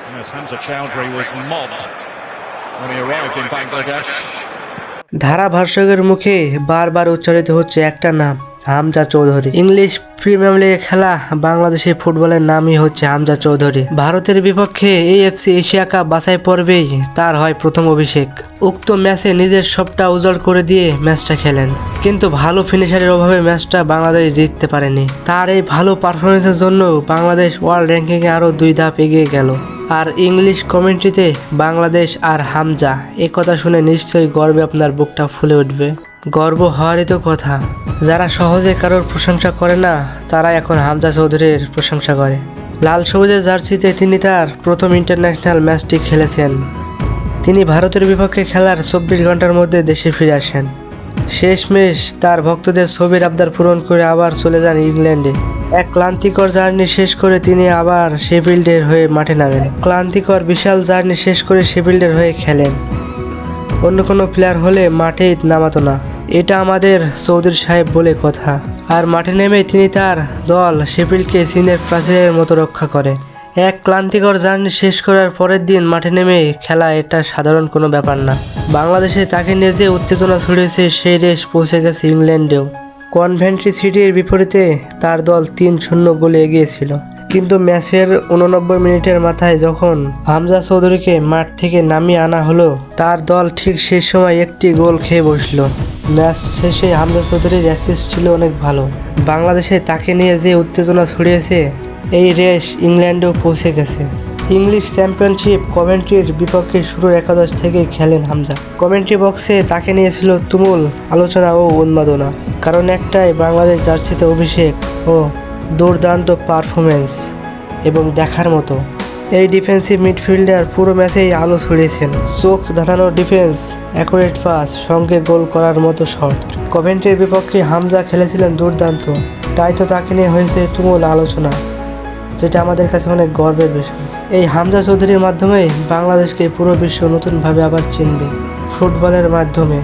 Yes, Hamza Chowdhury was mobbed when he arrived in Bangladesh. ধারাভাষ্যকের মুখে বারবার উচ্চারিত হচ্ছে একটা নাম, হামজা চৌধুরী। ইংলিশ প্রিমিয়ার লিগে খেলা বাংলাদেশি ফুটবলের নামই হচ্ছে হামজা চৌধুরী। ভারতের বিপক্ষে AFC এশিয়া কাপ বাছাই পর্বেই তার হয় প্রথম অভিষেক। উক্ত ম্যাচে নিজের সবটা উজাড় করে দিয়ে ম্যাচটা খেলেন, কিন্তু ভালো ফিনিশারের অভাবে ম্যাচটা বাংলাদেশ জিততে পারেনি। তার এই ভালো পারফরমেন্সের জন্য বাংলাদেশ ওয়ার্ল্ড র্যাঙ্কিংয়ে আরও 2 ধাপ এগিয়ে গেল। আর ইংলিশ কমেন্ট্রিতে বাংলাদেশ আর হামজা, এ কথা শুনে নিশ্চয়ই গর্বে আপনার বুকটা ফুলে উঠবে। গর্ব হওয়ারই তো কথা। যারা সহজে কারোর প্রশংসা করে না, তারা এখন হামজা চৌধুরীর প্রশংসা করে। লাল সবুজের জার্সিতে তিনি তার প্রথম ইন্টারন্যাশনাল ম্যাচটি খেলেছেন। তিনি ভারতের বিপক্ষে খেলার 24 ঘন্টার মধ্যে দেশে ফিরে আসেন। শেষমেশ তার ভক্তদের ছবির আবদার পূরণ করে আবার চলে যান ইংল্যান্ডে। এক ক্লান্তিকর জার্নি শেষ করে তিনি আবার শেফিল্ডের হয়ে মাঠে নামেন। ক্লান্তিকর বিশাল জার্নি শেষ করে শেফিল্ডের হয়ে খেলেন। অন্য কোনো প্লেয়ার হলে মাঠেই নামাতো না, এটা আমাদের চৌধুরী সাহেব বলে কথা। আর মাঠে নেমে তিনি তার দল শেফিল্ডকে চীনের প্রাচীরের মতো রক্ষা করে। এক ক্লান্তিকর জার্নি শেষ করার পরের দিন মাঠে নেমে খেলা এটা সাধারণ কোনো ব্যাপার না। বাংলাদেশে তাকে নিয়ে যে উত্তেজনা ছড়িয়েছে, সেই রেশ পৌঁছে গেছে ইংল্যান্ডেও। কনভেন্ট্রি সিটির বিপরীতে তার দল 3-0 গোলে এগিয়েছিল, কিন্তু ম্যাচের 89 মিনিটের মাথায় যখন হামজা চৌধুরীকে মাঠ থেকে নামিয়ে আনা হলো, তার দল ঠিক সেই সময় একটি গোল খেয়ে বসলো। ম্যাচ শেষে হামজা চৌধুরীর অ্যাসিস্ট ছিল অনেক ভালো। বাংলাদেশে তাকে নিয়ে যে উত্তেজনা ছড়িয়েছে, এই রেশ ইংল্যান্ডেও পৌঁছে গেছে। ইংলিশ চ্যাম্পিয়নশিপ কমেন্ট্রির বিপক্ষে শুরুর একাদশ থেকেই খেলেন হামজা। কমেন্ট্রি বক্সে তাকে নিয়েছিল তুমুল আলোচনা ও উন্মাদনা, কারণ একটাই, বাংলাদেশ জার্সিতে অভিষেক ও দুর্দান্ত পারফরমেন্স এবং দেখার মতো। এই ডিফেন্সিভ মিডফিল্ডার পুরো ম্যাচেই আলো ছড়িয়েছেন। চোখ ধাঁধানো ডিফেন্স, অ্যাকুরেট পাস, সঙ্গে গোল করার মতো শট। কমেন্ট্রির বিপক্ষে হামজা খেলেছিলেন দুর্দান্ত, তাই তো তাকে নিয়ে হয়েছে তুমুল আলোচনা, যেটা আমাদের কাছে অনেক গর্বের বিষয়। এই হামজা চৌধুরীর মাধ্যমে বাংলাদেশকে পুরো বিশ্ব নতুনভাবে আবার চিনবে ফুটবলের মাধ্যমে।